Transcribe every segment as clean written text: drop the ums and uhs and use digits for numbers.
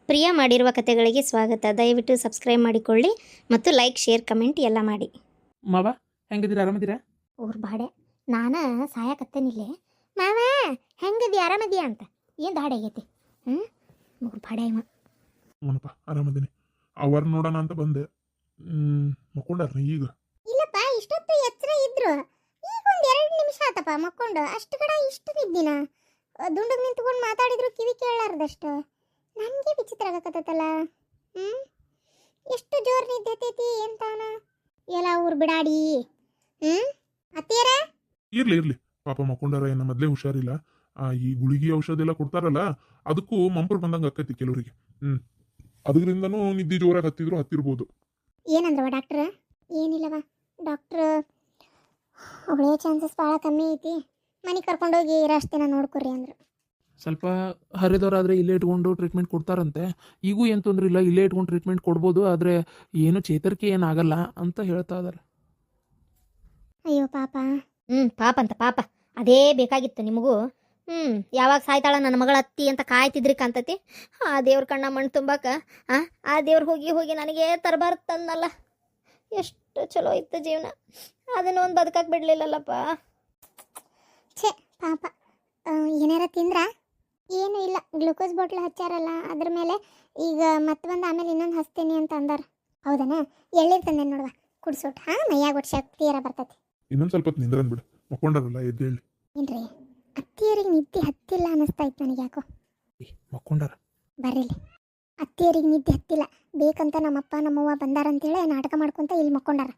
ಪ್ರಿಯ ಮಾಡಿರುವ ಕಥೆಗಳಿಗೆ ಸ್ವಾಗತ. ದಯವಿಟ್ಟು ಸಬ್ಸ್ಕ್ರೈಬ್ ಮಾಡಿಕೊಳ್ಳಿ ಮತ್ತು ಲೈಕ್, ಶೇರ್, ಕಮೆಂಟ್ ಎಲ್ಲ ಮಾಡಿ. ಮಾವ ಹೆಂಗದಿರ? ಆರಾಮದಿರಾ? ಊರ್ ಬಾಡೆ ನಾನು ಸಾಯಕತ್ತೇನಿಲ್ಲೇ ಮಾವ, ಹೆಂಗದಿ ಆರಾಮದಿಯಾ ಅಂತ ಏನು ದಾಡಿ ಆಗೈತಿ? ಊರ್ ಬಾಡೆ ಇವ. ಅವನಪ್ಪ ಆರಾಮದೀನಿ. ಅವರ್ ನೋಡೋಣ ಅಂತ ಬಂದೆ. ಮಕ್ಕೊಂಡಾರ ಈಗ? ಇಲ್ಲಪ್ಪ, ಇಷ್ಟೊತ್ತು ಎಚ್ಚರ ಇದ್ರು. ಈಗ ಒಂದು 2 ನಿಮಿಷ ಆತಪ್ಪ ಮಕ್ಕೊಂಡು. ಅಷ್ಟು ಕಡೆ ಇಷ್ಟು ನಿದ್ದಿನ ದುಂಡಗ್ ನಿಂತ್ಕೊಂಡು ಮಾತಾಡಿದ್ರು ಕಿವಿ ಕೇಳಾರ್ದಷ್ಟು. ನನಗೆ ವಿಚಿತ್ರ ಆಗಕತ್ತಲ್ಲ. ಎಷ್ಟು ಜೋರ್ ನಿದ್ದೆ ಹತ್ತೈತಿ ಎಂತಾನ ಎಲ್ಲ ಊರ್ ಬಿಡಾಡಿ. ಅತ್ತೀರ ಇರ್ಲಿ ಪಾಪ ಮಕ್ಕೊಂಡಾರ. ಏನ ಮೊದ್ಲೇ ಹುಷಾರಿಲ್ಲ. ಈ ಗುಳಿಗೆ ಔಷಧ ಎಲ್ಲ ಕೊಡ್ತಾರಲ್ಲ, ಅದಕ್ಕೂ ಮಂಪರ್ ಬಂದಂಗ ಆಕೈತಿ ಕೆಲವರಿಗೆ. ಅದರಿಂದನೂ ನಿದ್ದೆ ಜೋರಾಗಿ ಹತ್ತಿರ್ಬೋದು. ಏನಂದ್ರವ ಡಾಕ್ಟ್ರ? ಏನಿಲ್ಲವ ಡಾಕ್ಟ್ರ್, ಅವಳೇ ಚಾನ್ಸಸ್ ಭಾಳ ಕಮ್ಮಿ ಐತಿ, ಮನೆಗೆ ಕರ್ಕೊಂಡೋಗಿ ಇರಷ್ಟು ದಿನ ನೋಡ್ಕೊರಿ ಅಂದ್ರು. ಸ್ವಲ್ಪ ಹರಿದವರಾದರೆ ಇಲ್ಲೇ ಇಟ್ಕೊಂಡು ಟ್ರೀಟ್ಮೆಂಟ್ ಕೊಡ್ತಾರಂತೆ. ಈಗೂ ಏನು ತೊಂದರೆ ಇಲ್ಲ, ಇಲ್ಲೇ ಇಟ್ಕೊಂಡು ಟ್ರೀಟ್ಮೆಂಟ್ ಕೊಡ್ಬೋದು. ಆದರೆ ಏನು ಚೇತರಿಕೆ ಏನಾಗಲ್ಲ ಅಂತ ಹೇಳ್ತಾ ಇದ್ದಾರೆ. ಅಯ್ಯೋ ಪಾಪ. ಪಾಪ ಅಂತ ಪಾಪ, ಅದೇ ಬೇಕಾಗಿತ್ತು ನಿಮಗೂ. ಯಾವಾಗ ಸಾಯ್ತಾಳ ನನ್ನ ಮಗಳ ಅತ್ತಿ ಅಂತ ಕಾಯ್ತಿದ್ರಿ ಕಾಂತತಿ. ಆ ದೇವ್ರ ಕಣ್ಣ ಮಣ್ಣು ತುಂಬಾಕ ಆ ದೇವ್ರು ಹೋಗಿ ನನಗೆ ತರಬಾರ್ದು ತಂದಲ್ಲ. ಎಷ್ಟು ಚಲೋ ಇತ್ತು ಜೀವನ, ಅದನ್ನು ಒಂದು ಬದುಕಕ್ಕೆ ಬಿಡ್ಲಿಲ್ಲಲ್ಲಪ್ಪ. ಛೇ ಪಾಪ. ಏನಾರ ತಿಂದ್ರ? ಏನೂ ಇಲ್ಲ, ಗ್ಲೂಕೋಸ್ ಬಾಟ್ಲ್ ಹಚ್ಚಾರಲ್ಲ ಅದ್ರ ಮೇಲೆ. ಈಗ ಮತ್ತೆ ಬಂದು ಆಮೇಲೆ ಇನ್ನೊಂದು ಹಚ್ತೀನಿ ಅಂತ ಅಂದಾರ. ಹೌದನ? ಎಳ್ಳೀರು ತಂದೆ ನೋಡುವ, ಕುಡ್ಸೋಟ್. ಮೈಯಾಗ ಒಟ್ಟು ಶಕ್ತಿಯರ ಬರ್ತೈತಿ. ಇನ್ನೊಂದ್ ಸ್ವಲ್ಪ ನಿಂದ್ರನ್ ಬಿಡು, ಮಕ್ಕೊಂಡಾರಲ್ಲ ಎದ್ದೇಳಿ. ಏನ್ರಿ ಅತ್ತಿಯರಿಗೆ ನಿದ್ದೆ ಹತ್ತಿಲ್ಲ ಅನ್ನಿಸ್ತಾ ಇತ್ತು ನನಗೆ ಯಾಕೋ. ಮಕ್ಕೊಂಡಾರ ಬರ್ರಿಲಿ, ಅತ್ತಿಯರಿಗೆ ನಿದ್ದೆ ಹತ್ತಿಲ್ಲ ಬೇಕಂತ ನಮ್ಮಪ್ಪ ನಮ್ಮವ್ವ ಬಂದಾರಂತೇಳಿ ನಾಟಕ ಮಾಡ್ಕೊಂತ ಇಲ್ಲಿ ಮಕ್ಕೊಂಡಾರ.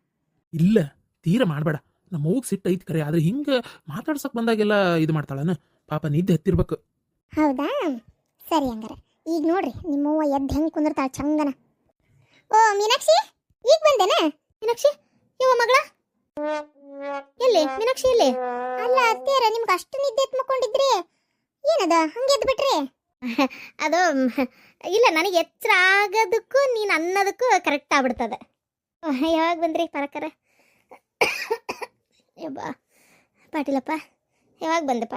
ಇಲ್ಲ, ತೀರ ಮಾಡಬೇಡ. ನಮ್ಮ ಅವ್ಗೆ ಸಿಟ್ಟು ಐತಿ ಕರೆ, ಆದರೆ ಹಿಂಗೆ ಮಾತಾಡ್ಸಕ್ಕೆ ಬಂದಾಗೆಲ್ಲ ಇದು ಮಾಡ್ತಾಳನ. ಪಾಪ ನಿದ್ದೆ ಹತ್ತಿರ್ಬೇಕು. ಹೌದಾ? ಸರಿ ಹಂಗಾರೆ. ಈಗ ನೋಡ್ರಿ ನಿಮ್ಮವ್ವ ಎದ್ದು ಹೆಂಗೆ ಕುಂದಿರ್ತಾಳೆ ಚಂಗನ. ಓ ಮೀನಾಕ್ಷಿ, ಈಗ ಬಂದೇನ? ಮೀನಾಕ್ಷಿ ಯವ್ವ ಮಗಳ ಎಲ್ಲಿ? ಮೀನಾಕ್ಷಿ ಎಲ್ಲಿ? ಅಲ್ಲ ಅತ್ತಿಯರ, ನಿಮ್ಗೆ ಅಷ್ಟು ನಿದ್ದೆ ಎದ್ದು ಮಕ್ಕೊಂಡಿದ್ರಿ? ಏನದ ಹಂಗೆ ಎದ್ದು ಬಿಟ್ರಿ? ಅದು ಇಲ್ಲ, ನನಗೆ ಎಚ್ಚರ ಆಗೋದಕ್ಕೂ ನೀನು ಅನ್ನೋದಕ್ಕೂ ಕರೆಕ್ಟ್ ಆಗ್ಬಿಡ್ತದೆ. ಯಾವಾಗ ಬಂದ್ರಿ ಪರಕರ? ಯಬ್ಬಾ ಪಾಟೀಲಪ್ಪ, ಯಾವಾಗ ಬಂದಪ್ಪ?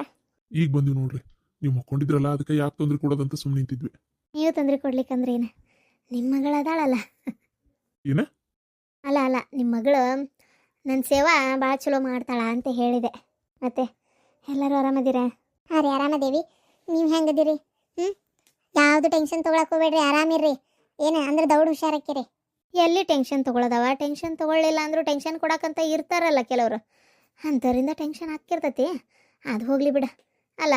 ಈಗ ಬಂದಿವಿ ನೋಡ್ರಿ. ನೀವು ಮಕ್ಕೊಂಡಿದ್ರಲ್ಲ, ಅದಕ್ಕೆ ಯಾಕೆ ತೊಂದ್ರೆ ಕೊಡೋದಂತ ಸುಮ್ಮನೆ ನಿಂತಿದ್ವಿ. ನೀವು ತೊಂದರೆ ಕೊಡ್ಲಿಕ್ಕಂದ್ರೆ ಏನು? ನಿಮ್ಮ ಮಗಳು ಅದಾಳಲ್ಲ. ಏನ? ಅಲ್ಲ ನಿಮ್ಮ ಮಗಳು ನನ್ನ ಸೇವಾ ಭಾಳ ಚಲೋ ಮಾಡ್ತಾಳ ಅಂತ ಹೇಳಿದೆ. ಮತ್ತೆ ಎಲ್ಲರೂ ಆರಾಮದಿರ? ಹಾಂ ರೀ, ಆರಾಮದೇವಿ. ನೀವು ಹೆಂಗದಿರಿ? ಯಾವುದು ಟೆನ್ಷನ್ ತೊಗೊಳಕ್ ಹೋಗ್ಬೇಡ್ರಿ, ಆರಾಮಿರ್ರಿ. ಏನು ಅಂದ್ರೆ ದೌಡ್ ಹುಷಾರಕ್ಕಿರಿ. ಎಲ್ಲಿ ಟೆನ್ಷನ್ ತೊಗೊಳೋದವ? ಟೆನ್ಷನ್ ತೊಗೊಳ್ಳಿಲ್ಲ ಅಂದರೂ ಟೆನ್ಷನ್ ಕೊಡಕ್ಕಂತ ಇರ್ತಾರಲ್ಲ ಕೆಲವರು, ಅಂಥವ್ರಿಂದ ಟೆನ್ಷನ್ ಹಾಕಿರ್ತೈತಿ. ಅದು ಹೋಗಲಿ ಬಿಡ. ಅಲ್ಲ,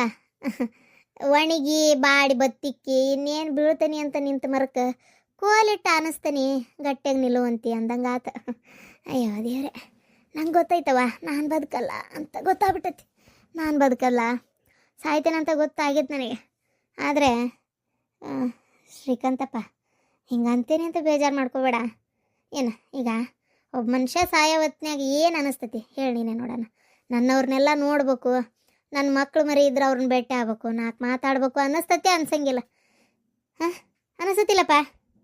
ಒಣಗಿ ಬಾಡಿ ಬತ್ತಿಕ್ಕಿ ಇನ್ನೇನು ಬೀಳ್ತಾನೆ ಅಂತ ನಿಂತ ಮರಕ್ಕೆ ಕೋಲಿಟ್ಟು ಅನಿಸ್ತಾನೆ ಗಟ್ಟಿಯಾಗಿ ನಿಲ್ಲುವಂತಿ ಅಂದಂಗೆ ಆತ. ಅಯ್ಯೋ ದೇವ್ರೆ, ನಂಗೆ ಗೊತ್ತೈತವ ನಾನು ಬದುಕಲ್ಲ ಅಂತ ಗೊತ್ತಾಗ್ಬಿಟ್ಟೈತಿ. ನಾನು ಬದುಕಲ್ಲ, ಸಾಯ್ತೇನಂತ ಗೊತ್ತಾಗೈತೆ ನನಗೆ. ಆದರೆ ಶ್ರೀಕಾಂತಪ್ಪ, ಹಿಂಗಂತೇನೆ ಅಂತ ಬೇಜಾರು ಮಾಡ್ಕೋಬೇಡ. ಏನು ಈಗ ಒಬ್ಬ ಮನುಷ್ಯ ಸಾಯೋ ಹೊತ್ನ್ಯಾಗ ಏನು ಅನ್ನಿಸ್ತೈತಿ ಹೇಳಿ ನೀನೇ ನೋಡೋಣ. ನನ್ನವ್ರನ್ನೆಲ್ಲ ನೋಡ್ಬೇಕು, ನನ್ನ ಮಕ್ಕಳು ಮರಿ ಇದ್ರೆ ಅವ್ರನ್ನ ಭೇಟಿ ಆಗ್ಬೇಕು, ನಾಲ್ಕು ಮಾತಾಡ್ಬೇಕು ಅನ್ನಿಸ್ತತಿ. ಅನ್ಸಂಗಿಲ್ಲ? ಅನ್ನಿಸ್ತತಿಲ್ಲಪ್ಪ?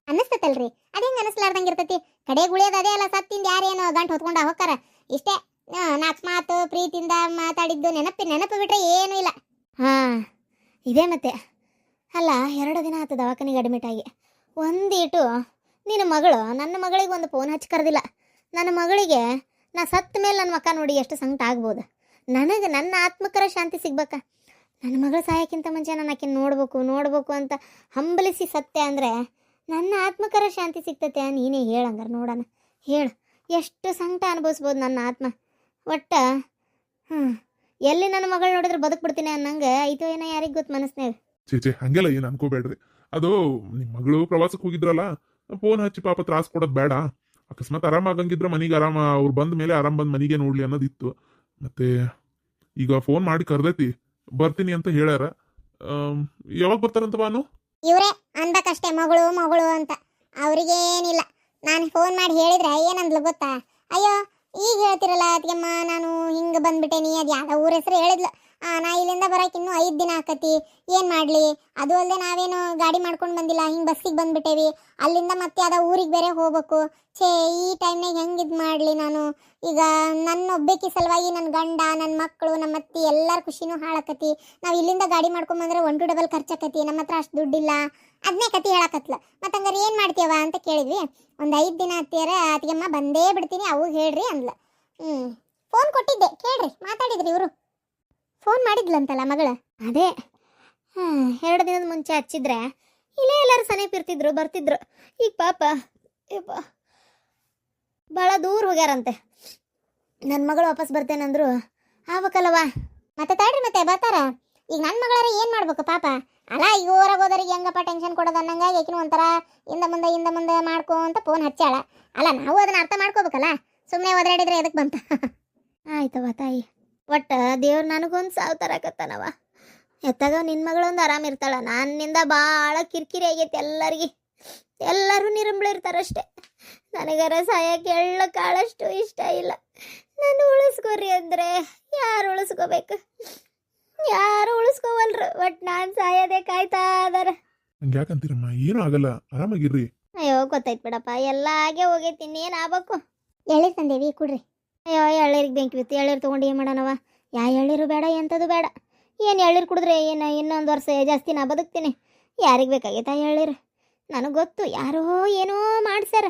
ಅನ್ನಿಸ್ತತಲ್ರಿ, ಅದು ಹೆಂಗೆ ಅನ್ನಿಸ್ಲಾರ್ದಂಗೆ ಇರ್ತೈತಿ? ಕಡೆ ಗುಳಿಯೋದು ಅದೇ ಅಲ್ಲ, ಸತ್ತಿಂದ ಯಾರೇನೋ ಗಂಟು ಹೊತ್ಕೊಂಡು ಹೋಗ್ತಾರ ಇಷ್ಟೇ. 4 ಮಾತು ಪ್ರೀತಿಯಿಂದ ಮಾತಾಡಿದ್ದು ನೆನಪು ಬಿಟ್ರೆ ಏನೂ ಇಲ್ಲ. ಇದೇ ಮತ್ತೆ. ಅಲ್ಲ, 2 ದಿನ ಆಯ್ತು ದವಾಖಾನೆಗೆ ಅಡ್ಮಿಟ್ ಆಗಿ. ಒಂದೀಟು ನಿನ್ನ ಮಗಳು ನನ್ನ ಮಗಳಿಗೆ ಒಂದು ಫೋನ್ ಹಚ್ಚಿ ಕರೆದಿಲ್ಲ. ನನ್ನ ಮಗಳಿಗೆ ನಾ ಸತ್ತ ಮೇಲೆ ನನ್ನ ಮಕ್ಕ ನೋಡಿ ಎಷ್ಟು ಸಂಕಟ ಆಗ್ಬೋದು. ನನಗೆ ನನ್ನ ಆತ್ಮಕರ ಶಾಂತಿ ಸಿಗ್ಬೇಕ. ನನ್ನ ಮಗಳು ಸಾಯಕ್ಕಿಂತ ಮುಂಚೆ ನಾನು ಆಕಿನ ನೋಡ್ಬೇಕು ಅಂತ ಹಂಬಲಿಸಿ ಸತ್ಯ ಅಂದರೆ ನನ್ನ ಆತ್ಮಕರ ಶಾಂತಿ ಸಿಗ್ತತೆ. ನೀನೇ ಹೇಳಂಗಾರ ನೋಡೋಣ, ಹೇಳು ಎಷ್ಟು ಸಂಕಟ ಅನುಭವಿಸ್ಬೋದು ನನ್ನ ಆತ್ಮ. ಒಟ್ಟು ಎಲ್ಲಿ ನನ್ನ ಮಗಳು ನೋಡಿದ್ರೆ ಬದುಕ್ಬಿಡ್ತೀನಿ ಅನ್ನಂಗೆ ಐತೋ ಏನೋ, ಯಾರಿಗೆ ಗೊತ್ತು ಮನಸ್ನಾಗ. ಚೇಚೆ ಹಂಗೆಲ್ಲ ಏನು ಅನ್ಕೋಬೇಡ್ರಿ. ಅದು ನಿಮ್ಮ ಮಗಳು ಪ್ರವಾಸಕ್ಕೆ ಹೋಗಿದ್ರಲ್ಲ, ಫೋನ್ ಹಚ್ಚಿ ಪಾಪ ತ್ರಾಸ ಕೊಡೋದು ಬೇಡ. ಅಕಸ್ಮಾತ್ ಆರಾಮಾಗಂಗಿದ್ರೆ ಮನೆಗೆ ಅವ್ರು ಬಂದ ಮೇಲೆ ಆರಾಮ್ ಬಂದು ಮನೆಗೆ ನೋಡ್ಲಿ ಅನ್ನೋದಿತ್ತು. ಮತ್ತೆ ಈಗ ಫೋನ್ ಮಾಡಿ ಕರ್ದೈತಿ, ಬರ್ತೀನಿ ಅಂತ ಹೇಳ್ಯಾರ. ಯಾವಾಗ ಬರ್ತಾರಂತ ಬಾನು? ಇವರೇ ಅನ್ಬೇಕಷ್ಟೇ ಮಗಳು ಅಂತ. ಅವ್ರಿಗೇನಿಲ್ಲ. ನಾನು ಫೋನ್ ಮಾಡಿ ಹೇಳಿದ್ರೆ ಏನಂದ್ಲು ಗೊತ್ತಾ? ಅಯ್ಯೋ ಈಗ ಹೇಳ್ತಿರಲ್ಲ ಅದಕ್ಕೆಮ್ಮ, ನಾನು ಹಿಂಗೆ ಬಂದ್ಬಿಟ್ಟೇನಿ, ಅದು ಯಾವ ಊರ ಹೆಸರು ಹೇಳಿದ್ಲು. ನಾ ಇಲ್ಲಿಂದ ಬರೋಕೆ ಇನ್ನೂ 5 ದಿನ ಆಕತಿ, ಏನು ಮಾಡಲಿ? ಅದು ಅಲ್ಲದೆ ನಾವೇನು ಗಾಡಿ ಮಾಡ್ಕೊಂಡು ಬಂದಿಲ್ಲ, ಹಿಂಗೆ ಬಸ್ಸಿಗೆ ಬಂದ್ಬಿಟ್ಟೇವಿ. ಅಲ್ಲಿಂದ ಮತ್ತೆ ಅದ ಊರಿಗೆ ಬೇರೆ ಹೋಗ್ಬೇಕು. ಛೇ, ಈ ಟೈಮ್ನಾಗ ಹೆಂಗೆ ಇದು ಮಾಡಲಿ ನಾನು? ಈಗ ನನ್ನ ಒಬ್ಬಾಕಿ ಸಲುವಾಗಿ ನನ್ನ ಗಂಡ, ನನ್ನ ಮಕ್ಕಳು, ನಮ್ಮ ಅತ್ತಿ ಎಲ್ಲರ ಖುಷಿನೂ ಹಾಳಾಕತಿ. ನಾವು ಇಲ್ಲಿಂದ ಗಾಡಿ ಮಾಡ್ಕೊಂಬಂದ್ರೆ 1 to ಡಬಲ್ ಖರ್ಚಾಕತಿ, ನಮ್ಮ ಹತ್ರ ಅಷ್ಟು ದುಡ್ಡಿಲ್ಲ. ಅದನ್ನೇ ಕತಿ ಹೇಳಕತ್ಲ. ಮತ್ತೆ ಹಂಗಾರೆ ಏನು ಮಾಡ್ತೀವ ಅಂತ ಕೇಳಿದ್ವಿ. ಒಂದು 5 ದಿನ ಅತ್ತಿಯರ ಅತ್ತಿಗೆಮ್ಮ ಬಂದೇ ಬಿಡ್ತೀನಿ, ಅವು ಹೇಳ್ರಿ ಅಂದ್ಲ. ಫೋನ್ ಕೊಟ್ಟಿದ್ದೆ, ಕೇಳ್ರಿ, ಮಾತಾಡಿದ್ರಿ ಇವರು. ಫೋನ್ ಮಾಡಿದ್ಲಂತಲ್ಲ ಮಗಳ. ಅದೇ 2 ದಿನದ ಮುಂಚೆ ಹಚ್ಚಿದ್ರೆ ಇಲ್ಲೇ ಎಲ್ಲರೂ ಸನೇಪ ಇರ್ತಿದ್ರು, ಬರ್ತಿದ್ರು. ಈಗ ಪಾಪ ಭಾಳ ದೂರ ಹೋಗ್ಯಾರಂತೆ. ನನ್ನ ಮಗಳು ವಾಪಸ್ ಬರ್ತೇನಂದ್ರು ಆಗ್ಬೇಕಲ್ಲವಾ. ಮತ್ತೆ ತಡ್ರಿ, ಮತ್ತೆ ಬರ್ತಾರ. ಈಗ ನನ್ನ ಮಗಳಾರ ಏನು ಮಾಡ್ಬೇಕು ಪಾಪ? ಅಲ್ಲ, ಈಗ ಊರಾಗ ಹೋದರಿಗೆ ಹೆಂಗಪ್ಪ ಟೆನ್ಷನ್ ಕೊಡೋದು ಅನ್ನಂಗಾಗಿ ಆಕಿನೂ ಒಂಥರ ಹಿಂದ ಮುಂದೆ ಮಾಡ್ಕೊಂತ ಫೋನ್ ಹಚ್ಚಾಳ. ಅಲ್ಲ, ನಾವು ಅದನ್ನ ಅರ್ಥ ಮಾಡ್ಕೋಬೇಕಲ್ಲ. ಸುಮ್ಮನೆ ಒದರಾಡಿದ್ರೆ ಎದಕ್ಕೆ ಬಂತ? ಆಯ್ತವ ತಾಯಿ, ಒಟ್ಟು ದೇವ್ರು ನನಗೊಂದು ಸಾವು ತರಕತ್ತಾನವ. ಎತ್ತಾಗ ನಿನ್ನ ಮಗಳೊಂದು ಆರಾಮಿರ್ತಾಳ. ನನ್ನಿಂದ ಭಾಳ ಕಿರಿಕಿರಿ ಆಗೈತಿ ಎಲ್ಲರಿಗೆ. ಎಲ್ಲರೂ ನಿರಂಬಳಿರ್ತಾರಷ್ಟೆ. ನನಗರ ಸಾಯಕ್ಕೆ ಎಳ್ಳ ಕಾಳಷ್ಟು ಇಷ್ಟ ಇಲ್ಲ. ನಾನು ಉಳಿಸ್ಕೋರಿ ಅಂದರೆ ಯಾರು ಉಳಿಸ್ಕೋಬೇಕು? ಯಾರು ಉಳಿಸ್ಕೋವಲ್ರು. ಒಟ್ಟು ನಾನು ಸಾಯೋದೇ ಕಾಯ್ತಾ ಅದಾರ. ಹಂಗೆ ಯಾಕಂತೀರಮ್ಮ? ಏನೂ ಆಗಲ್ಲ, ಆರಾಮಾಗಿರ್ರಿ. ಅಯ್ಯೋ ಗೊತ್ತಾಯ್ತು ಬಿಡಪ್ಪ, ಎಲ್ಲ ಹಾಗೆ ಹೋಗೈತಿ. ಇನ್ನೇನು ಆಗ್ಬೇಕು? ಎಳ್ನೀರು ತಂದೇವಿ, ಕುಡ್ರಿ. ಅಯ್ಯೋ ಎಳ್ಳೀರಿಗೆ ಬೆಂಕಿ ಬಿತ್ತು. ಎಳ್ಳೀರು ತೊಗೊಂಡು ಏನು ಮಾಡೋಣವ? ಎಳ್ಳೀರು ಬೇಡ, ಎಂಥದ್ದು ಬೇಡ. ಏನು ಎಳ್ಳೀರು ಕುಡಿದ್ರೆ ಏನು ಇನ್ನೊಂದು ವರ್ಷ ಜಾಸ್ತಿ ನಾ ಬದುಕ್ತೀನಿ. ಯಾರಿಗೆ ಬೇಕಾಗೈತಾ ಎಳ್ಳೀರು? ನನಗೆ ಗೊತ್ತು, ಯಾರೋ ಏನೋ ಮಾಡ್ಸ್ಯಾರ.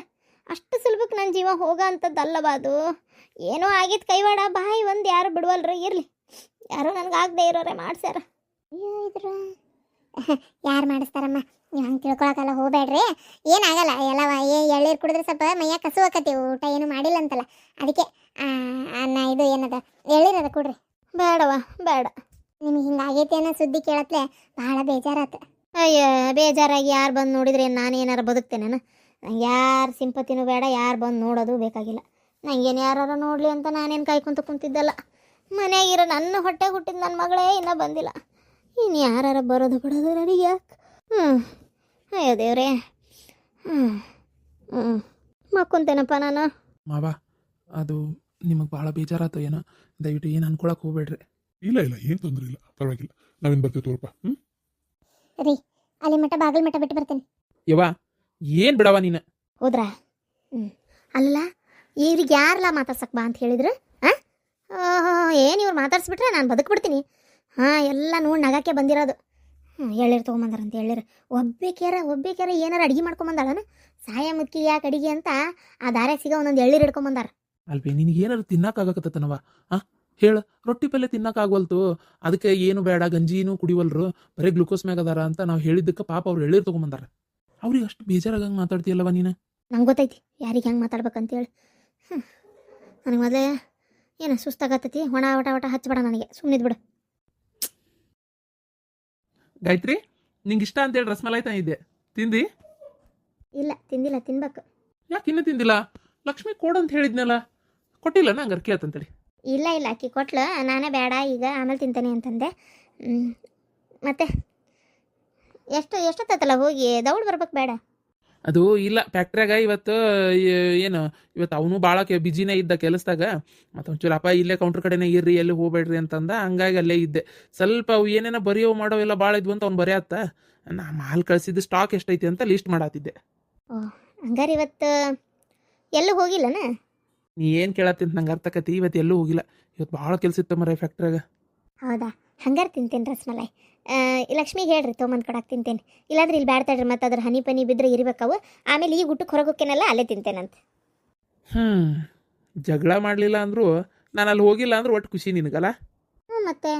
ಅಷ್ಟು ಸುಲಭಕ್ಕೆ ನನ್ನ ಜೀವ ಹೋಗೋ ಅಂಥದ್ದಲ್ಲವ ಅದು. ಏನೋ ಆಗಿತ್ತು ಕೈವಾಡ, ಬಾಯಿ ಒಂದು ಯಾರು ಬಿಡುವಲ್ರ. ಇರಲಿ, ಯಾರೋ ನನಗೆ ಆಗದೆ ಇರೋರೆ ಮಾಡ್ಸ್ಯಾರ. ಅಯ್ಯೋ, ಇದ್ರ ಯಾರು ಮಾಡಿಸ್ತಾರಮ್ಮ? ನೀವು ಹಂಗೆ ತಿಳ್ಕೊಳಕ್ಕೆಲ್ಲ ಹೋಗ್ಬೇಡ್ರಿ. ಏನಾಗಲ್ಲ, ಎಲ್ಲವ ಎಳ್ಳೀರು ಕುಡಿದ್ರೆ ಸ್ವಲ್ಪ ಮೈಯಾಗ ಕಸು ಆಕತಿ. ಊಟ ಏನು ಮಾಡಿಲ್ಲ ಅಂತಲ್ಲ, ಅದಕ್ಕೆ ಅನ್ನ ಇದು ಏನದ ಎಳ್ಳೀರದ ಕುಡ್ರಿ. ಬೇಡವ ಬೇಡ. ನಿಮ್ಗೆ ಹಿಂಗಾಗೈತಿ ಅನ್ನೋ ಸುದ್ದಿ ಕೇಳತ್ಲೆ ಭಾಳ ಬೇಜಾರಾತ. ಅಯ್ಯೋ, ಬೇಜಾರಾಗಿ ಯಾರು ಬಂದು ನೋಡಿದ್ರೆ ನಾನು ಏನಾರು ಬದುಕ್ತೇನೆ? ನಂಗೆ ಯಾರು ಸಿಂಪತಿನೂ ಬೇಡ, ಯಾರು ಬಂದು ನೋಡೋದು ಬೇಕಾಗಿಲ್ಲ. ನಂಗೇನು ಯಾರು ನೋಡಲಿ ಅಂತ ನಾನೇನು ಕಾಯ್ಕೊಂತ ಕುಂತಿದ್ದಲ್ಲ. ಮನೆಯಾಗಿರೋ ನನ್ನ ಹೊಟ್ಟೆ ಹುಟ್ಟಿದ ನನ್ನ ಮಗಳೇ ಇನ್ನೂ ಬಂದಿಲ್ಲ. ಇನ್ನು ಯಾರು ಬರೋದು ಬಿಡೋದು ನನಗೆ ಯಾಕೆ? ಅಯ್ಯೋ ದೇವ್ರೇ. ಮಕ್ಕೊಂತೇನಪ್ಪ ನಾನು. ಮಾವ, ಅದು ನಿಮಗೆ ಭಾಳ ಬೇಜಾರಾತ ಏನೋ. ದಯವಿಟ್ಟು ಏನು ಅನ್ಕೊಳಕ್ಕೆ ಹೋಗ್ಬೇಡ್ರಿ. ಇಲ್ಲ ಇಲ್ಲ, ಏನು ತೊಂದರೆ ಇಲ್ಲ, ಪರವಾಗಿಲ್ಲ. ನಾವೇನು ಬರ್ತೀವಿ ತೋರಪ್ಪ. ರೀ, ಅಲ್ಲಿ ಮಠ ಬಾಗಿಲು ಮಠ ಬಿಟ್ಟು ಬರ್ತೇನೆ. ಯವ್ವ, ಏನು ಬಿಡವ ನೀನು? ಹೋದ್ರಾ? ಅಲ್ಲ, ಇವ್ರಿಗೆ ಯಾರಲ್ಲ ಮಾತಾಡ್ಸಕ್ ಬಾ ಅಂತ ಹೇಳಿದ್ರು? ಏನು ಇವ್ರು ಮಾತಾಡ್ಸ್ಬಿಟ್ರೆ ನಾನು ಬದುಕ್ಬಿಡ್ತೀನಿ. ಎಲ್ಲ ನೋಡಿ ನಗಕ್ಕೆ ಬಂದಿರೋದು. ಎಳ್ಳೀರು ತೊಗೊಂಬಂದಾರಂತ. ಎಳ್ಳೀರು ಒಬ್ಬೇಕ್ಯಾರ ಏನಾರ ಅಡುಗೆ ಮಾಡ್ಕೊಂಬಂದಾಳನ? ಸಾಯ ಮುಕ್ಕಿ ಯಾಕೆ ಅಡಿಗೆ ಅಂತ ಆ ದಾರ್ಯಾಗ ಸಿಗೋ ಒಂದೊಂದು ಎಳ್ಳೀರು ಹಿಡ್ಕೊಂಬಂದಾರ. ಅಲ್ವೇ, ನಿನಗೆ ಏನಾರು ತಿನ್ನಕ್ಕಾಗತ್ತನವ? ಹೇಳು, ರೊಟ್ಟಿ ಪಲ್ಯ ತಿನ್ನಕ್ಕಾಗವಲ್ತು, ಅದಕ್ಕೆ ಏನು ಬೇಡ, ಗಂಜಿನೂ ಕುಡಿವಲ್ರು, ಬರೀ ಗ್ಲುಕೋಸ್ ಮ್ಯಾಗ ಅದಾರ ಅಂತ ನಾವು ಹೇಳಿದ್ದಕ್ಕೆ ಪಾಪ ಅವ್ರು ಎಳ್ಳೀರು ತೊಗೊಂಬಂದಾರ. ಅವ್ರಿಗೆ ಅಷ್ಟು ಬೇಜಾರಾಗಂಗೆ ಮಾತಾಡ್ತೀಯಲ್ಲವ ನೀನು? ನಂಗೆ ಗೊತ್ತೈತಿ ಯಾರಿಗೆ ಹೆಂಗೆ ಮಾತಾಡ್ಬೇಕಂತೇಳಿ. ನನಗೆ ಮೊದಲೇ ಏನು ಸುಸ್ತಾಗತ್ತೈತಿ. ಒಟ ಹಚ್ಚಬೇಡ ನನಗೆ, ಸುಮ್ಮನಿದ್ ಬಿಡು. ಗಾಯತ್ರಿ, ನಿಂಗೆ ಇಷ್ಟ ಅಂತೇಳಿ ರಸಮಲೈ ತಂದಿದ್ದೆ, ತಿಂದಿ? ಇಲ್ಲ, ತಿಂದಿಲ್ಲ, ತಿನ್ಬೇಕು. ಯಾಕೆ ಇನ್ನೂ ತಿಂದಿಲ್ಲ? ಲಕ್ಷ್ಮಿ ಕೊಡಂತ ಹೇಳಿದ್ನಲ್ಲ, ಕೊಟ್ಟಿಲ್ಲ ನಾ ಹಂಗಾರೆ ಕೇಳ್ತಂತೇಳಿ. ಇಲ್ಲ ಅಕ್ಕಿ ಕೊಟ್ಲು, ನಾನೇ ಬೇಡ ಈಗ ಆಮೇಲೆ ತಿಂತಾನೆ ಅಂತಂದೆ. ಮತ್ತೆ ಎಷ್ಟೊತ್ತಲ್ಲ ಹೋಗಿ ದೌಡ್ ಬರ್ಬೇಕು ಬೇಡ? ಅದು ಇಲ್ಲ, ಫ್ಯಾಕ್ಟ್ರಿಯಾಗ ಇವತ್ತು ಇವತ್ತು ಅವನು ಭಾಳ ಬಿಜಿನೇ ಇದ್ದ ಕೆಲಸದಾಗ. ಮತ್ತು ಒಂಚೂರು ಅಪ್ಪ ಇಲ್ಲೇ ಕೌಂಟ್ರ್ ಕಡೆನೇ ಇರ್ರಿ, ಎಲ್ಲಿ ಹೋಗ್ಬೇಡ್ರಿ ಅಂತಂದ. ಹಂಗಾಗಿ ಅಲ್ಲೇ ಇದ್ದೆ. ಸ್ವಲ್ಪ ಅವು ಏನೇನೋ ಬರೆಯೋ ಮಾಡೋವೆಲ್ಲ ಭಾಳ ಇದ್ವು ಅಂತ ಅವ್ನು ಬರೆಯತ್ತ. ನಾ ಮಾಲ್ ಕಳಿಸಿದ್ದು ಸ್ಟಾಕ್ ಎಷ್ಟೈತಿ ಅಂತ ಲಿಸ್ಟ್ ಮಾಡತ್ತಿದ್ದೆ. ಓ, ಹಂಗಾರೆ ಇವತ್ತು ಎಲ್ಲೂ ಹೋಗಿಲ್ಲನ? ನೀ ಏನು ಕೇಳತ್ತಿಂತ ನಂಗೆ ಅರ್ಥಕತಿ. ಇವತ್ತು ಎಲ್ಲೂ ಹೋಗಿಲ್ಲ, ಇವತ್ತು ಭಾಳ ಕೆಲಸ ಇತ್ತು ಮರ ಫ್ಯಾಕ್ಟ್ರಿಯಾಗ. ಹೌದಾ? ಹಂಗಾರೆ ತಿಂತೇನೆ ರಸಮಲೈ. ಲಕ್ಷ್ಮಿಗೆ ಹೇಳ್ರಿ ತೊಗೊಂಬಂದು ಕೊಡಕ್ಕೆ ತಿಂತೇನೆ. ಇಲ್ಲಾಂದ್ರೆ ಇಲ್ಲಿ ಬ್ಯಾಡ್ತಾಡ್ರಿ, ಮತ್ತು ಅದ್ರ ಹನಿ ಪನಿ ಬಿದ್ದರೆ ಇರ್ಬೇಕಾವು. ಆಮೇಲೆ ಈ ಊಟಕ್ಕೆ ಹೊರಗೆ ಹೋಗ್ತೇನಲ್ಲ, ಅಲ್ಲೇ ತಿಂತೇನಂತ. ಜಗಳ ಮಾಡಲಿಲ್ಲ ಅಂದರೂ ನಾನು ಅಲ್ಲಿ ಹೋಗಿಲ್ಲ ಅಂದ್ರೆ ಒಟ್ಟು ಖುಷಿ ನಿನಗಲ್ಲ? ಮತ್ತೆ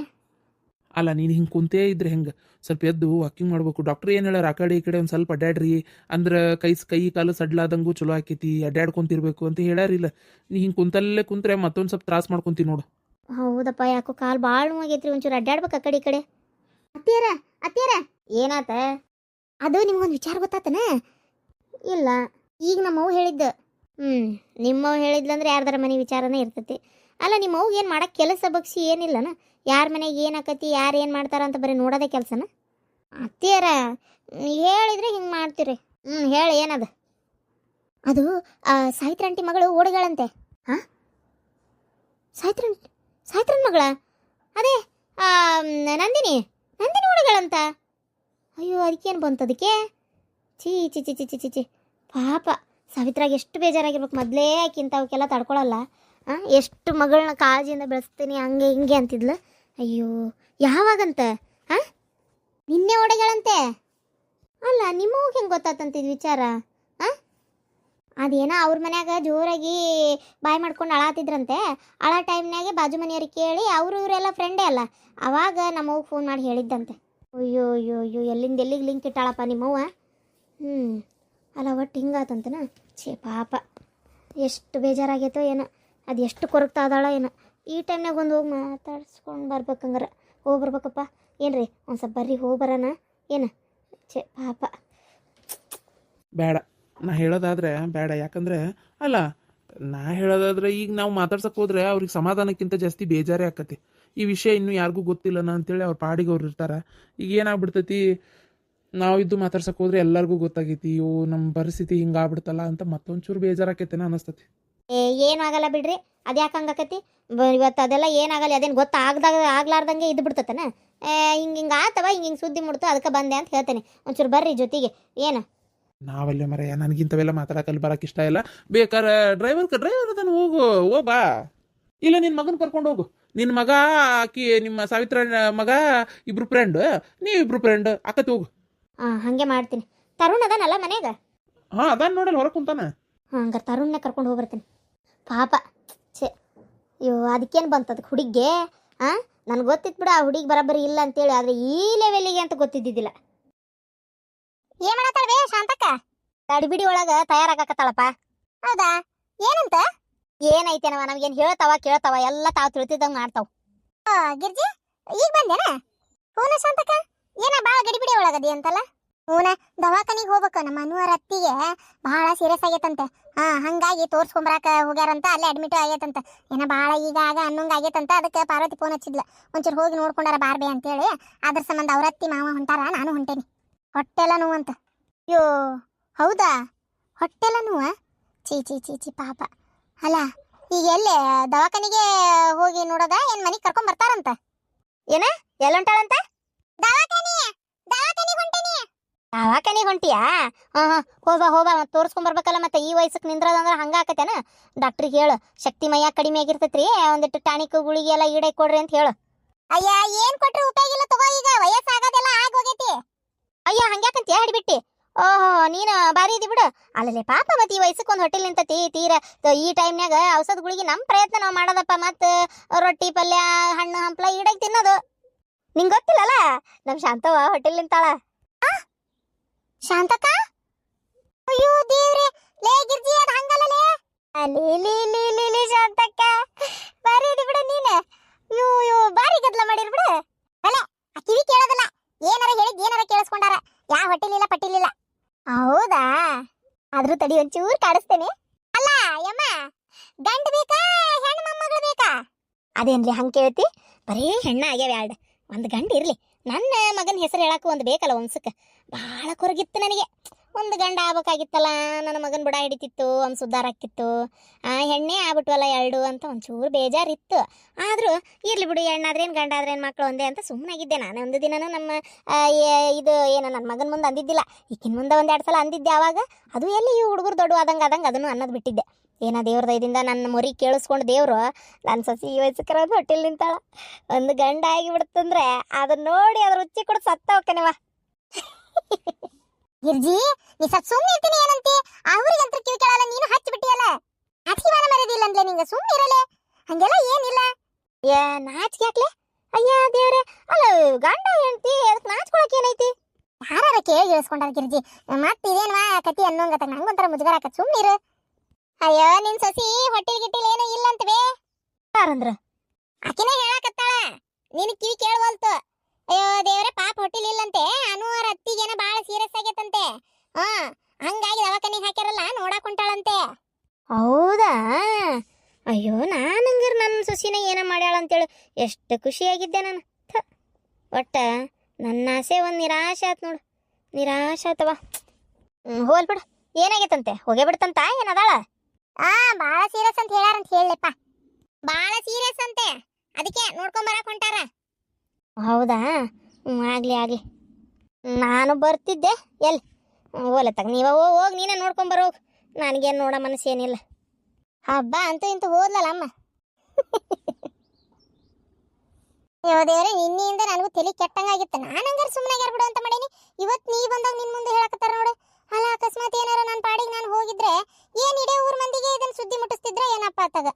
ಅಲ್ಲ, ನೀನು ಹಿಂಗೆ ಕುಂತೇ ಇದ್ರೆ ಹೆಂಗೆ? ಸ್ವಲ್ಪ ಎದ್ದು ವಾಕಿಂಗ್ ಮಾಡ್ಬೇಕು. ಡಾಕ್ಟ್ರ್ ಏನು ಹೇಳ್ಯಾರ, ಆ ಕಡೆ ಈ ಕಡೆ ಒಂದು ಸ್ವಲ್ಪ ಅಡ್ಡಾಡ್ರಿ, ಅಂದ್ರೆ ಕೈ ಕಾಲು ಸಡ್ಲಾದಂಗೂ ಚಲೋ ಆಕೈತಿ, ಅಡ್ಡಾಡ್ಕೊಂತಿರ್ಬೇಕು ಅಂತ ಹೇಳ್ಯಾರಿಲ್ಲ. ನೀ ಹಿಂಗೆ ಕುಂತಲ್ಲೇ ಕುಂತ್ರೆ ಮತ್ತೊಂದು ಸ್ವಲ್ಪ ತ್ರಾಸ ಮಾಡ್ಕೊಂತೀನಿ ನೋಡು. ಹೌದಪ್ಪ, ಯಾಕೋ ಕಾಲು ಭಾಳ ನೋವಾಗೈತ್ರಿ. ಒಂಚೂರು ಅಡ್ಡಾಡ್ಬೇಕು ಆ ಕಡೆ ಈ ಕಡೆ. ಅತ್ತಿಯರ ಏನಾತ? ಅದು ನಿಮ್ಗೊಂದು ವಿಚಾರ ಗೊತ್ತಾತನ? ಇಲ್ಲ, ಈಗ ನಮ್ಮವ್ವ ಹೇಳಿದ್ದ. ನಿಮ್ಮವ್ವ ಹೇಳಿದ್ಲಂದ್ರೆ ಯಾರ್ದಾರ ಮನೆ ವಿಚಾರನೇ ಇರ್ತೈತಿ. ಅಲ್ಲ, ನಿಮ್ಮವ್ಗೆ ಏನು ಮಾಡಕ್ಕೆ ಕೆಲಸ ಬಗ್ಸಿ ಏನಿಲ್ಲನ? ಯಾರ ಮನೆಗೆ ಏನಾಕತಿ, ಯಾರು ಏನು ಮಾಡ್ತಾರ ಅಂತ ಬರೀ ನೋಡೋದೇ ಕೆಲಸನ? ಅತ್ತಿಯರ ಹೇಳಿದ್ರೆ ಹಿಂಗೆ ಮಾಡ್ತೀರಿ. ಹೇಳಿ, ಏನದು? ಅದು ಸಾಯಿತ್ರಂಟಿ ಮಗಳು ಓಡಿಗಳಂತೆ. ಸಾಯಿತ್ರನ್ ಮಗಳ? ಅದೇ ನಂದಿನಿ ನಂದಿನಿ ಓಡಗಳಂತ. ಅಯ್ಯೋ ಅದಕ್ಕೇನು ಬಂತು ಅದಕ್ಕೆ? ಚೀ ಚಿ ಚಿ ಚಿ ಚಿ ಚಿ ಚಿ ಪಾಪ ಸಾವಿತ್ರಾಗ ಎಷ್ಟು ಬೇಜಾರಾಗಿರ್ಬೇಕು. ಮೊದಲೇ ಆಕಿಂತ ಅವಕ್ಕೆಲ್ಲ ತಡ್ಕೊಳಲ್ಲ. ಎಷ್ಟು ಮಗಳನ್ನ ಕಾಳಜಿಯಿಂದ ಬೆಳೆಸ್ತೀನಿ ಹಂಗೆ ಹಿಂಗೆ ಅಂತಿದ್ಲು. ಅಯ್ಯೋ ಯಾವಾಗಂತ? ನಿನ್ನೆ ಓಡಗಳಂತೆ. ಅಲ್ಲ ನಿಮ್ಮವ್ಗೆ ಹೆಂಗೆ ಗೊತ್ತಾತಂತಿದ್ ವಿಚಾರ? ಅದೇನೋ ಅವ್ರ ಮನ್ಯಾಗ ಜೋರಾಗಿ ಬಾಯ್ ಮಾಡ್ಕೊಂಡು ಅಳಾತಿದ್ರಂತೆ. ಅಳ ಟೈಮ್ನಾಗೆ ಬಾಜು ಮನೆಯವ್ರಿಗೆ ಕೇಳಿ ಅವರು ಇವರೆಲ್ಲ ಫ್ರೆಂಡೇ ಅಲ್ಲ, ಅವಾಗ ನಮ್ಮವ್ಗೆ ಫೋನ್ ಮಾಡಿ ಹೇಳಿದ್ದಂತೆ. ಅಯ್ಯೋ ಅಯ್ಯೋ ಅಯ್ಯೋ ಎಲ್ಲಿಂದ ಎಲ್ಲಿಗೆ ಲಿಂಕ್ ಇಟ್ಟಾಳಪ್ಪ ನಿಮ್ಮವ್ವ. ಅಲ್ಲ ಒಟ್ಟು ಹಿಂಗಾತಂತನ. ಛೇ ಪಾಪ ಎಷ್ಟು ಬೇಜಾರಾಗೈತೋ ಏನೋ, ಅದು ಎಷ್ಟು ಕೊರಗ್ತಾ ಅದಾಳ ಏನೋ. ಈ ಟೈಮ್ನಾಗ ಒಂದು ಹೋಗಿ ಮಾತಾಡ್ಸ್ಕೊಂಡು ಬರ್ಬೇಕಂಗಾರ ಹೋಗಿ ಬರ್ಬೇಕಪ್ಪ. ಏನ್ರಿ ಒಂದು ಸ್ವಲ್ಪ ಬರ್ರಿ ಹೋಗಿ ಬರೋಣ ಏನು? ಛೇ ಪಾಪ. ಬೇಡ, ನಾ ಹೇಳೋದಾದ್ರೆ ಬೇಡ. ಯಾಕಂದ್ರೆ ಅಲ್ಲ, ನಾ ಹೇಳೋದಾದ್ರೆ ಈಗ ನಾವು ಮಾತಾಡ್ಸಕ್ಕೆ ಹೋದ್ರೆ ಅವ್ರಿಗೆ ಸಮಾಧಾನಕ್ಕಿಂತ ಜಾಸ್ತಿ ಬೇಜಾರೇ ಆಕತಿ. ಈ ವಿಷಯ ಇನ್ನೂ ಯಾರಿಗೂ ಗೊತ್ತಿಲ್ಲನ ಅಂತೇಳಿ ಅವ್ರ ಪಾಡಿಗೆ ಅವ್ರು ಇರ್ತಾರೆ. ಈಗ ಏನಾಗ್ಬಿಡ್ತೈತಿ, ನಾವು ಇದ್ದು ಮಾತಾಡ್ಸಕ್ಕೆ ಹೋದ್ರೆ ಎಲ್ಲರಿಗೂ ಗೊತ್ತಾಗೈತಿ, ಇವು ನಮ್ಮ ಪರಿಸ್ಥಿತಿ ಹಿಂಗೆ ಆಗ್ಬಿಡ್ತಲ್ಲ ಅಂತ ಮತ್ತೊಂಚೂರು ಬೇಜಾರಾಕೈತೇನ ಅನ್ನಿಸ್ತತಿ. ಏನೂ ಆಗಲ್ಲ ಬಿಡ್ರಿ, ಅದು ಯಾಕೆ ಹಂಗಾಕತಿ ಇವತ್ತು? ಅದೆಲ್ಲ ಏನಾಗಲ್ಲ, ಅದೇನು ಆಗ್ಲಾರ್ದಂಗೆ ಇದ್ದು ಬಿಡ್ತತನ. ಹಿಂಗೆ ಆತವ, ಹಿಂಗೆ ಸುದ್ದಿ ಮುಡ್ತು ಅದಕ್ಕೆ ಬಂದೆ ಅಂತ ಹೇಳ್ತೇನೆ. ಒಂಚೂರು ಬರ್ರಿ ಜೊತೆಗೆ. ಏನು ನಾವಲ್ಲೇ ಮರ, ನನಗಿಂತವೆಲ್ಲ ಮಾತಾಡಕಲ್ಲಿ ಬರಕ್ಕೆ ಇಷ್ಟ ಇಲ್ಲ. ಬೇಕಾರೆ ಡ್ರೈವರ್ ಅದನ್ನು ಹೋಗ್ಬಾ. ಇಲ್ಲ ನಿನ್ನ ಮಗನ ಕರ್ಕೊಂಡು ಹೋಗು. ನಿನ್ನ ಮಗ ಆಕಿ ನಿಮ್ಮ ಸಾವಿತ್ರ ಮಗ ಇಬ್ರು ಫ್ರೆಂಡ್, ನೀವಿಬ್ರು ಫ್ರೆಂಡ್ ಆಕತಿ ಹೋಗು. ಹಾಗೆ ಮಾಡ್ತೀನಿ. ತರುಣ್ ಅದಾನಲ್ಲ ಮನ್ಯಾಗ? ಅದಾನ ನೋಡಲ್ಲ, ಹೊರಗೆ ಕುಂತಾನ. ಹಂಗಾರೆ ತರುಣ್ನೇ ಕರ್ಕೊಂಡು ಹೋಗ್ಬರ್ತೀನಿ. ಪಾಪ ಛೇ, ಅಯ್ಯೋ ಅದಕ್ಕೇನು ಬಂತು ಅದಕ್ಕೆ ಹುಡುಗಿಗೆ? ನನಗೆ ಗೊತ್ತಿತ್ತು ಬಿಡು ಆ ಹುಡುಗಿ ಬರೋಬ್ಬರಿ ಇಲ್ಲ ಅಂತೇಳಿ, ಆದರೆ ಈ ಲೆವೆಲಿಗೆ ಅಂತ ಗೊತ್ತಿದ್ದಿದ್ದಿಲ್ಲ. ಏನ್ ಮಾಡತ್ತಾಳ್ವೆ ಶಾಂತಕ್ಕ? ತಡಿಬಿಡಿ ಒಳಗೆ ತಯಾರಾಗಕತ್ತಾಳಪ್ಪ. ಹೌದಾ? ಏನಂತ? ಏನೈತೇನವ, ನಮ್ಗೇನು ಹೇಳ್ತಾವ ಕೇಳ್ತಾವ ಎಲ್ಲ ತಾವು ತಿಳಿತಿದ್ದಂಗೆ ಮಾಡ್ತಾವ. ಗಿರ್ಜಿ ಈಗ ಬಂದೇನ? ಹೂನ ಶಾಂತಕ್ಕ, ಏನ ಬಾಳ ಗಡಿಬಿಡಿ ಒಳಗದಿ ಅಂತಲ್ಲ? ಹೂನ, ದವಾಖಾನಿಗೆ ಹೋಗ್ಬೇಕು. ನಮ್ಮ ಅನುವರ ಅತ್ತಿಗೆ ಬಹಳ ಸೀರಿಯಸ್ ಆಗೈತಂತೆ. ಹಂಗಾಗಿ ತೋರ್ಸ್ಕೊಂಬರಾಕ ಹೋಗ್ಯಾರಂತ, ಅಲ್ಲೇ ಅಡ್ಮಿಟ್ ಆಗೈತಂತ. ಏನ ಬಾಳ ಈಗ ಆಗ ಅನ್ನೋಂಗ ಆಗೈತಂತ. ಅದಕ್ಕೆ ಪಾರ್ವತಿ ಫೋನ್ ಹಚ್ಚಿದ್ಲ, ಒಂಚೂರು ಹೋಗಿ ನೋಡ್ಕೊಂಡಾರ ಬಾರ್ಬೆ ಅಂತೇಳಿ. ಅದ್ರ ಸಂಬಂಧ ಅವ್ರ ಅತ್ತಿ ಮಾವ ಹೊಂಟಾರ, ನಾನು ಹೊಂಟೇನಿ. ಹೊಟ್ಟೆಲ್ಲ ನೋವು ಅಂತ. ಅಯ್ಯೋ ಹೌದಾ? ಹೊಟ್ಟೆಲ್ಲ ನೋವ? ಚೀ ಚೀ ಚೀ ಚಿ ಪಾಪ. ಅಲ್ಲ ಈಗ ಎಲ್ಲೇ ದವಾಖಾನಿಗೆ ಹೋಗಿ ನೋಡೋದ ಏನ್ ಮನಿಗೆ ಕರ್ಕೊಂಡ್ ಬರ್ತಾರಂತ? ಏನ ಎಲ್ಲೊಂಟಾಳಂತ? ದವಾಖಾನಿಗೆ ಹೊಂಟಿಯಾ? ಹೋಗ್ಬಾ ತೋರ್ಸ್ಕೊಂಬರ್ಬೇಕಲ್ಲ. ಮತ್ತೆ ಈ ವಯಸ್ಸಕ್ಕೆ ನಿಂದ್ರದಂದ್ರೆ ಹಂಗ ಆಕತೇನ? ಡಾಕ್ಟ್ರಿಗೆ ಹೇಳು, ಶಕ್ತಿ ಮೈಯ ಕಡಿಮೆ ಆಗಿರ್ತೈತ್ರಿ, ಒಂದಿಟ್ಟು ಟಾನಿಕ್ ಗುಳಿಗೆ ಎಲ್ಲ ಈಡೇ ಕೊಡ್ರಿ ಅಂತ ಹೇಳು. ಅಯ್ಯ ಏನ್ ಕೊಟ್ರು ಉಪಯೋಗ ಇಲ್ಲ ತಗೋ, ಈಗ ವಯಸ್ಸಾಗದೆಲ್ಲ ಆಗೋಗೈತಿ. ಅಯ್ಯ ಹಂಗ್ಯಾಕಂತ ಹೇಳ್ಬಿಟ್ಟಿ? ಓಹೋ ನೀನು ಬಾರಿ ಇದಿ ಬಿಡು. ಅಲ್ಲೇ ಪಾಪ ಮತ್ತೆ ಈ ವಯಸ್ಸಕ್ಕೆ ಒಂದು ಹೊಟ್ಟೆಲ್ ನಿಂತತಿ ತೀರ. ಈ ಟೈಮ್ನಾಗ ಔಷಧ ಗುಳಿಗೆ ನಮ್ಮ ಪ್ರಯತ್ನ ನಾವು ಮಾಡೋದಪ್ಪ. ಮತ್ತು ರೊಟ್ಟಿ ಪಲ್ಯ ಹಣ್ಣು ಹಂಪ್ಲ ಈಡಾಗಿ ತಿನ್ನೋದು. ನಿಂಗೆ ಗೊತ್ತಿಲ್ಲಲ್ಲ, ನಮ್ಮ ಶಾಂತವ ಹೊಟ್ಟೆಲ್ ನಿಂತಾಳ. ಶಾಂತಕ್ಕ? ಅಯ್ಯೋ ದೇವ್ರೆ, ಲೇ ಗಿರ್ಜಿ ಅದ ಹಂಗಲ್ಲಲೇ. ಅಲ್ಲಿ ಶಾಂತಕ್ಕ ಬಾರಿ ಇದಿ ಬಿಡು ನೀನು. ಯೋ ಬಾರಿ ಗದ್ಲ ಮಾಡಿರ್ ಬಿಡು. ಅಲ್ಲ ಆ ಕಿವಿ ಕೇಳೋದಿಲ್ಲ, ಏನಾರ ಹೇಳಿದ್ ಏನಾರ ಕೇಳಿಸ್ಕೊಂಡಾರ. ಯಾ ಹೊಟ್ಟಿಲಿಲ್ಲ ಪಟ್ಟಿಲಿಲ್ಲ. ಹೌದಾ? ಆದ್ರೂ ತಡಿ ಒಂಚೂರು ಕಾಡಿಸ್ತೇನೆ. ಅಲ್ಲ ಯಮ್ಮ, ಗಂಡ ಬೇಕಾ ಹೆಣ್ಣು ಮೊಮ್ಮಗಳು ಬೇಕಾ? ಅದೇನ್ಲಿ ಹಂಗೆ ಕೇಳ್ತಿ? ಬರೀ ಹೆಣ್ಣ ಆಗ್ಯಾವ ಎರಡು, ಒಂದು ಗಂಡ ಇರ್ಲಿ. ನನ್ನ ಮಗನ ಹೆಸರು ಹೇಳಕ್ಕೂ ಒಂದು ಬೇಕಲ್ಲ ವಂಶಕ್ಕೆ. ಭಾಳ ಕೊರಗಿತ್ತು ನನಗೆ. ಒಂದು ಗಂಡ ಆಗ್ಬೇಕಾಗಿತ್ತಲ್ಲ, ನನ್ನ ಮಗನ ಬುಡ ಹಿಡಿತಿತ್ತು, ಒಂದು ಸುಧಾರ ಆಕ್ಕಿತ್ತು. ಹೆಣ್ಣೆ ಆಗ್ಬಿಟ್ವಲ್ಲ ಎರಡು ಅಂತ ಒಂಚೂರು ಬೇಜಾರಿತ್ತು. ಆದರೂ ಇರ್ಲಿ ಬಿಡು, ಹೆಣ್ಣಾದ್ರೇನು ಗಂಡ ಆದ್ರೇನು ಮಕ್ಕಳು ಒಂದೇ ಅಂತ ಸುಮ್ಮನಾಗಿದ್ದೆ ನಾನು. ಒಂದು ದಿನನೂ ನಮ್ಮ ಇದು ಏನೋ ನನ್ನ ಮಗನ ಮುಂದೆ ಅಂದಿದ್ದಿಲ್ಲ. ಈಕಿನ ಮುಂದೆ ಒಂದೆರಡು ಸಲ ಅಂದಿದ್ದೆ. ಆವಾಗ ಅದು ಎಲ್ಲಿ ಈ ಹುಡುಗರು ದೊಡ್ಡ ಆದಂಗೆ ಅದನ್ನು ಅನ್ನೋದು ಬಿಟ್ಟಿದ್ದೆ. ಏನೋ ದೇವ್ರ ದಯದಿಂದ ನನ್ನ ಮೊರಿ ಕೇಳಿಸ್ಕೊಂಡು ದೇವರು ನನ್ನ ಸಸಿ ಈ ವಯಸ್ಸಕ್ಕೆ ಹೊಟ್ಟೆಲ್ ನಿಂತಾಳ. ಒಂದು ಗಂಡ ಆಗಿಬಿಡ್ತಂದ್ರೆ ಅದನ್ನ ನೋಡಿ ಅದ್ರ ರುಚಿ ಕೂಡ ಸತ್ತ ಹೋಗ್ತಾನೆವ. ಗಿರ್ಜಿ ನೀ ಸ್ವಲ್ಪ ಸುಮ್ಮನೆ ಇರ್ತೀನಿ ಏನಂತಿ? ಅವ್ರಿಗಂತ್ರ ಕಿವಿ ಕೇಳಲ್ಲ, ನೀನು ಹಚ್ಚಿ ಬಿಟ್ಟಿಯಲ್ಲ. ನಾಚಿಕೆಮಾನ ಮರದಿಲ್ಲ ಅಂದ್ಲೆ ನಿಂಗೆ, ಸುಮ್ಮನೆ ಇರಲೆ. ಹಂಗೆಲ್ಲ ಏನಿಲ್ಲ. ನಾಚಿಕೆ ಯಾಕ್ಲೆ? ಅಯ್ಯ ದೇವ್ರೆ, ಅಲ್ಲ ಗಂಡ ಹೆಂಡ್ತಿ ಅದಕ್ಕೆ ನಾಚ್ಕೊಳಕ್ ಏನೈತಿ? ಯಾರ ಕೇಳಿ ಕೇಳಿಸ್ಕೊಂಡಾರ ಗಿರ್ಜಿ. ಮತ್ತೆ ಇದೇನ್ವಾ ಕತಿ ಅನ್ನೋಂಗತ್ತ ನಂಗೊಂಥರ ಮುಜುಗರ ಆಕತ್. ಸುಮ್ಮನಿರು. ಅಯ್ಯೋ ನಿನ್ ಸಸಿ ಹೊಟ್ಟೆಲ್ ಗಿಟ್ಟಿಲ್ ಏನೂ ಇಲ್ಲ ಅಂತವೇ. ಯಾರಂದ್ರ? ಆಕಿನೇ ಹೇಳಕತ್ತಾಳ, ನಿನ್ ಕಿವಿ ಕೇಳವಲ್ತು. ಅಯ್ಯೋ ದೇವ್ರೆ, ಪಾಪ ಹೊಟ್ಟಿಲ್ ಇಲ್ಲಂತೆ. ಅನುವರ ಅತ್ತಿಗೇನ ಬಾಳ ಸೀರಿಯಸ್ ಆಗೈತಂತೆ. ಹಂಗಾಗಿ ದವಾಖಾನಿಗೆ ಹಾಕ್ಯಾರಲ್ಲ, ನೋಡಾಕ್ ಹೊಂಟಾಳಂತೆ. ಹೌದಾ? ಅಯ್ಯೋ ನಾನಂಗಾರ ನನ್ನ ಸೊಸಿನ ಏನ ಮಾಡ್ಯಾಳ ಅಂತೇಳಿ ಎಷ್ಟು ಖುಷಿಯಾಗಿದ್ದೆ ನಾನು. ಒಟ್ಟ ನನ್ನ ಆಸೆ ಒಂದು ನಿರಾಶೆ ಆಯ್ತು ನೋಡು. ನಿರಾಶೆ ಆತವ. ಹೋಲ್ ಬಿಡು, ಏನಾಗೈತಂತೆ? ಹೋಗೇ ಬಿಡ್ತಂತ ಏನದಾಳ? ಬಾಳ ಸೀರಿಯಸ್ ಅಂತ ಹೇಳಾರಂತ ಹೇಳಪ್ಪ. ಬಾಳ ಸೀರಿಯಸ್ ಅಂತೆ, ಅದಕ್ಕೆ ನೋಡ್ಕೊಂಬರಕ್ ಹೊಂಟಾರ. ಹೌದಾ ಆಗಲಿ ಆಗಲಿ ನಾನು ಬರ್ತಿದ್ದೆ ಎಲ್ಲಿ ಓಲತ್ತಾಗ ನೀವು ಹೋಗಿ ನೀನೇ ನೋಡ್ಕೊಂಬರೋ ನನಗೇನು ನೋಡೋ ಮನಸ್ಸೇನಿಲ್ಲ ಹಬ್ಬ ಅಂತೂ ಇಂತೂ ಹೋದ್ಲಲ್ಲ ಅಮ್ಮ ದೇವ್ರೆ ನಿನ್ನೆಯಿಂದ ನನಗೂ ತಲೆ ಕೆಟ್ಟಂಗಾಗಿತ್ತು ನಾನು ಹಂಗಾರೆ ಸುಮ್ಮನೆ ಬಿಡು ಅಂತ ಮಾಡೀನಿ ಇವತ್ತು ನೀ ಬಂದಾಗ ನಿನ್ನ ಮುಂದೆ ಹೇಳಕತ್ತಾರ ನೋಡು ಅಲ್ಲ ಅಕಸ್ಮಾತ್ ಏನಾರ ನನ್ನ ಪಾಡಿಗೆ ನಾನು ಹೋಗಿದ್ರೆ ಏನು ಇಡೀ ಊರ್ ಮಂದಿಗೆ ಇದನ್ನ ಸುದ್ದಿ ಮುಟ್ಟಿಸ್ತಿದ್ರೆ ಏನಪ್ಪ ಆತಾಗ